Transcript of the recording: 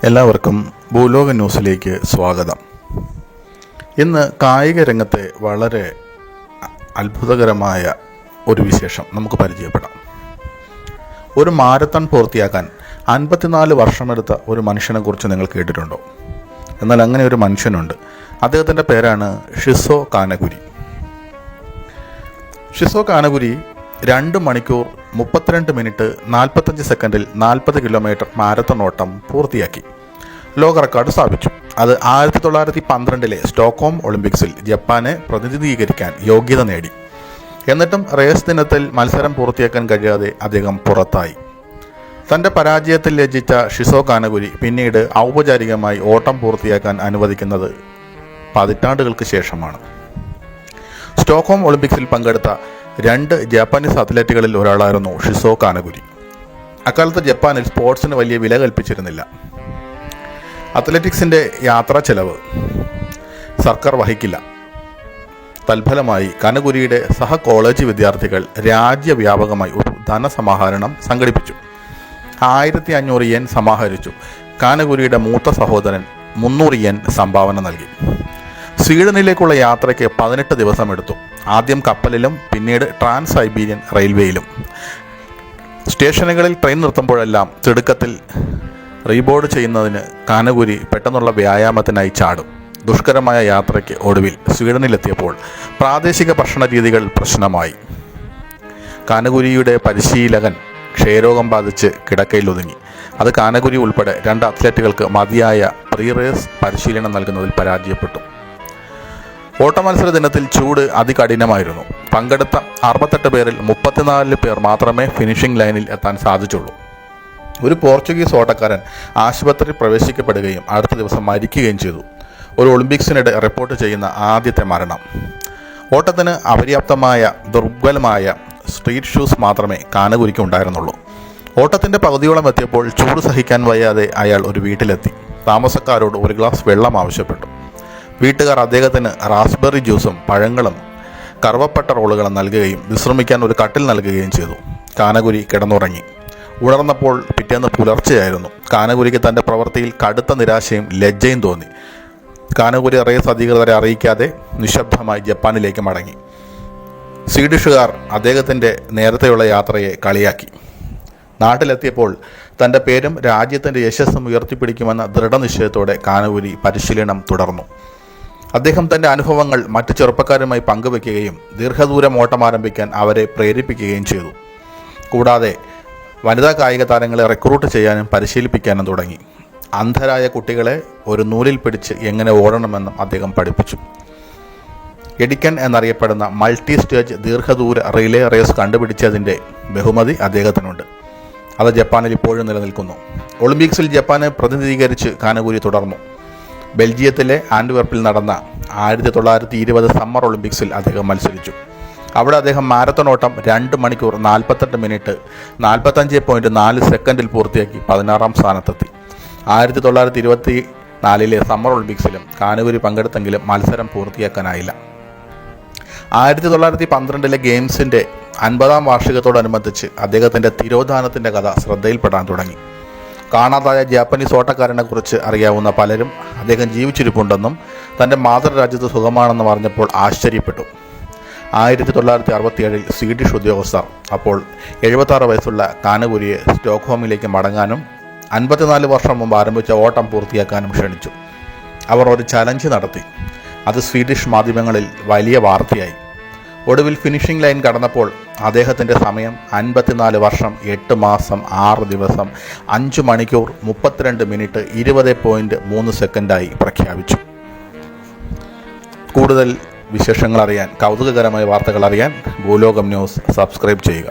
എല്ലാവർക്കും ഭൂലോക ന്യൂസിലേക്ക് സ്വാഗതം. ഇന്ന് കായിക രംഗത്തെ വളരെ അത്ഭുതകരമായ ഒരു വിശേഷം നമുക്ക് പരിചയപ്പെടാം. ഒരു മാരത്തൺ പൂർത്തിയാക്കാൻ 54 വർഷമെടുത്ത ഒരു മനുഷ്യനെക്കുറിച്ച് നിങ്ങൾ കേട്ടിട്ടുണ്ടോ? എന്നാൽ അങ്ങനെ ഒരു മനുഷ്യനുണ്ട്. അദ്ദേഹത്തിൻ്റെ പേരാണ് ഷിസോ കാനഗുരി. ഷിസോ കാനഗുരി 2 മണിക്കൂർ 32 മിനിറ്റ് 45 സെക്കൻഡിൽ 40 കിലോമീറ്റർ മാരത്തൺ ഓട്ടം പൂർത്തിയാക്കി ലോക റെക്കോർഡ് സ്ഥാപിച്ചു. അത് 1912 സ്റ്റോക്ക്ഹോം ഒളിമ്പിക്സിൽ ജപ്പാനെ പ്രതിനിധീകരിക്കാൻ യോഗ്യത നേടി. എന്നിട്ടും റേസ് ദിനത്തിൽ മത്സരം പൂർത്തിയാക്കാൻ കഴിയാതെ അദ്ദേഹം പുറത്തായി. തൻ്റെ പരാജയത്തിൽ ലജ്ജിച്ച ഷിസോ കാനഗുരി പിന്നീട് ഔപചാരികമായി ഓട്ടം പൂർത്തിയാക്കാൻ അനുവദിക്കുന്നത് പതിറ്റാണ്ടുകൾക്ക് ശേഷമാണ്. സ്റ്റോക്ക്ഹോം ഒളിമ്പിക്സിൽ പങ്കെടുത്ത 2 ജാപ്പാനീസ് അത്ലറ്റുകളിൽ ഒരാളായിരുന്നു ഷിസോ കാനഗുരി. അക്കാലത്ത് ജപ്പാനിൽ സ്പോർട്സിന് വലിയ വില കൽപ്പിച്ചിരുന്നില്ല. അത്ലറ്റിക്സിൻ്റെ യാത്രാ ചെലവ് സർക്കാർ വഹിക്കില്ല. തൽഫലമായി കാനഗുരിയുടെ സഹ കോളേജ് വിദ്യാർത്ഥികൾ രാജ്യവ്യാപകമായി ഒരു ധനസമാഹരണം സംഘടിപ്പിച്ചു. 1500 yen സമാഹരിച്ചു. കാനഗുരിയുടെ മൂത്ത സഹോദരൻ 300 yen സംഭാവന നൽകി. സ്വീഡനിലേക്കുള്ള യാത്രയ്ക്ക് 18 ദിവസം എടുത്തു. ആദ്യം കപ്പലിലും പിന്നീട് ട്രാൻസ് സൈബീരിയൻ റെയിൽവേയിലും. സ്റ്റേഷനുകളിൽ ട്രെയിൻ നിർത്തുമ്പോഴെല്ലാം തിടുക്കത്തിൽ റീബോർഡ് ചെയ്യുന്നതിന് കാനഗുരി പെട്ടെന്നുള്ള വ്യായാമത്തിനായി ചാടും. ദുഷ്കരമായ യാത്രയ്ക്ക് ഒടുവിൽ സ്വീഡനിലെത്തിയപ്പോൾ പ്രാദേശിക ഭക്ഷണ രീതികൾ പ്രശ്നമായി. കാനഗുരിയുടെ പരിശീലകൻ ക്ഷയരോഗം ബാധിച്ച് കിടക്കയിലൊതുങ്ങി. അത് കാനഗുരി ഉൾപ്പെടെ 2 അത്ലറ്റുകൾക്ക് മതിയായ പ്രീ റേസ് പരിശീലനം നൽകുന്നതിൽ പരാജയപ്പെട്ടു. ഓട്ടമത്സര ദിനത്തിൽ ചൂട് അതികഠിനമായിരുന്നു. പങ്കെടുത്ത 68 പേരിൽ 34 പേർ മാത്രമേ ഫിനിഷിംഗ് ലൈനിൽ എത്താൻ സാധിച്ചുള്ളൂ. ഒരു പോർച്ചുഗീസ് ഓട്ടക്കാരൻ ആശുപത്രിയിൽ പ്രവേശിക്കപ്പെടുകയും അടുത്ത ദിവസം മരിക്കുകയും ചെയ്തു. ഒരു ഒളിമ്പിക്സിനിടെ റിപ്പോർട്ട് ചെയ്യുന്ന ആദ്യത്തെ മരണം. ഓട്ടത്തിന് അപര്യാപ്തമായ ദുർബലമായ സ്ട്രീറ്റ് ഷൂസ് മാത്രമേ കാനഗുരിക്ക് ഉണ്ടായിരുന്നുള്ളൂ. ഓട്ടത്തിൻ്റെ പകുതിയോളം എത്തിയപ്പോൾ ചൂട് സഹിക്കാൻ വയ്യാതെ അയാൾ ഒരു വീട്ടിലെത്തി. താമസക്കാരോട് ഒരു ഗ്ലാസ് വെള്ളം ആവശ്യപ്പെട്ടു. വീട്ടുകാർ അദ്ദേഹത്തിന് റാസ്ബെറി ജ്യൂസും പഴങ്ങളും കറുവപ്പട്ട റോളുകളും നൽകുകയും വിശ്രമിക്കാൻ ഒരു കട്ടിൽ നൽകുകയും ചെയ്തു. കാനഗുരി കിടന്നുറങ്ങി. ഉണർന്നപ്പോൾ പിറ്റേന്ന് പുലർച്ചെയായിരുന്നു. കാനഗുരിക്ക് തൻ്റെ പ്രവൃത്തിയിൽ കടുത്ത നിരാശയും ലജ്ജയും തോന്നി. കാനഗുരി റേസ് അധികൃതരെ അറിയിക്കാതെ നിശബ്ദമായി ജപ്പാനിലേക്ക് മടങ്ങി. സ്വീഡിഷുകാർ അദ്ദേഹത്തിൻ്റെ നേരത്തെയുള്ള യാത്രയെ കളിയാക്കി. നാട്ടിലെത്തിയപ്പോൾ തൻ്റെ പേരും രാജ്യത്തിൻ്റെ യശസ്സും ഉയർത്തിപ്പിടിക്കുമെന്ന ദൃഢനിശ്ചയത്തോടെ കാനഗുരി പരിശീലനം തുടർന്നു. അദ്ദേഹം തൻ്റെ അനുഭവങ്ങൾ മറ്റു ചെറുപ്പക്കാരുമായി പങ്കുവയ്ക്കുകയും ദീർഘദൂരം ഓട്ടം ആരംഭിക്കാൻ അവരെ പ്രേരിപ്പിക്കുകയും ചെയ്തു. കൂടാതെ വനിതാ കായിക താരങ്ങളെ റിക്രൂട്ട് ചെയ്യാനും പരിശീലിപ്പിക്കാനും തുടങ്ങി. അന്ധരായ കുട്ടികളെ ഒരു നൂലിൽ പിടിച്ച് എങ്ങനെ ഓടണമെന്നും അദ്ദേഹം പഠിപ്പിച്ചു. എഡിക്കൻ എന്നറിയപ്പെടുന്ന മൾട്ടി സ്റ്റേജ് ദീർഘദൂര റിലേ റേസ് കണ്ടുപിടിച്ചതിൻ്റെ ബഹുമതി അദ്ദേഹത്തിനുണ്ട്. അത് ജപ്പാനിൽ ഇപ്പോഴും നിലനിൽക്കുന്നു. ഒളിമ്പിക്സിൽ ജപ്പാനെ പ്രതിനിധീകരിച്ച് കാനഗുരി തുടർന്നു. ബെൽജിയത്തിലെ ആൻഡ്വെർപ്പിൽ നടന്ന 1920 സമ്മർ ഒളിമ്പിക്സിൽ അദ്ദേഹം മത്സരിച്ചു. അവിടെ അദ്ദേഹം മാരത്തൺ ഓട്ടം 2 മണിക്കൂർ 48 മിനിറ്റ് 45.4 സെക്കൻഡിൽ പൂർത്തിയാക്കി 16ാം സ്ഥാനത്തെത്തി. 1924 സമ്മർ ഒളിമ്പിക്സിലും കാനഗുരി പങ്കെടുത്തെങ്കിലും മത്സരം പൂർത്തിയാക്കാനായില്ല. 1912 ഗെയിംസിൻ്റെ 50ാം വാർഷികത്തോടനുബന്ധിച്ച് അദ്ദേഹത്തിൻ്റെ തിരോധാനത്തിൻ്റെ കഥ ശ്രദ്ധയിൽപ്പെടാൻ തുടങ്ങി. കാണാതായ ജാപ്പനീസ് ഓട്ടക്കാരനെക്കുറിച്ച് അറിയാവുന്ന പലരും അദ്ദേഹം ജീവിച്ചിരിപ്പുണ്ടെന്നും തൻ്റെ മാതൃരാജ്യത്ത് സുഖമാണെന്നും അറിഞ്ഞപ്പോൾ ആശ്ചര്യപ്പെട്ടു. 1967 സ്വീഡിഷ് ഉദ്യോഗസ്ഥർ അപ്പോൾ 76 വയസ്സുള്ള കാനഗുരിയെ സ്റ്റോക്ക്ഹോമിലേക്ക് മടങ്ങാനും 54 വർഷം മുമ്പ് ആരംഭിച്ച ഓട്ടം പൂർത്തിയാക്കാനും ക്ഷണിച്ചു. അവർ ഒരു ചലഞ്ച് നടത്തി. അത് സ്വീഡിഷ് മാധ്യമങ്ങളിൽ വലിയ വാർത്തയായി. ഒടുവിൽ ഫിനിഷിംഗ് ലൈൻ കടന്നപ്പോൾ അദ്ദേഹത്തിൻ്റെ സമയം 54 വർഷം 8 മാസം 6 ദിവസം 5 മണിക്കൂർ 32 മിനിറ്റ് 20.3 സെക്കൻഡായി പ്രഖ്യാപിച്ചു. കൂടുതൽ വിശേഷങ്ങൾ അറിയാൻ, കൗതുകകരമായ വാർത്തകൾ അറിയാൻ ഭൂലോകം ന്യൂസ് സബ്സ്ക്രൈബ് ചെയ്യുക.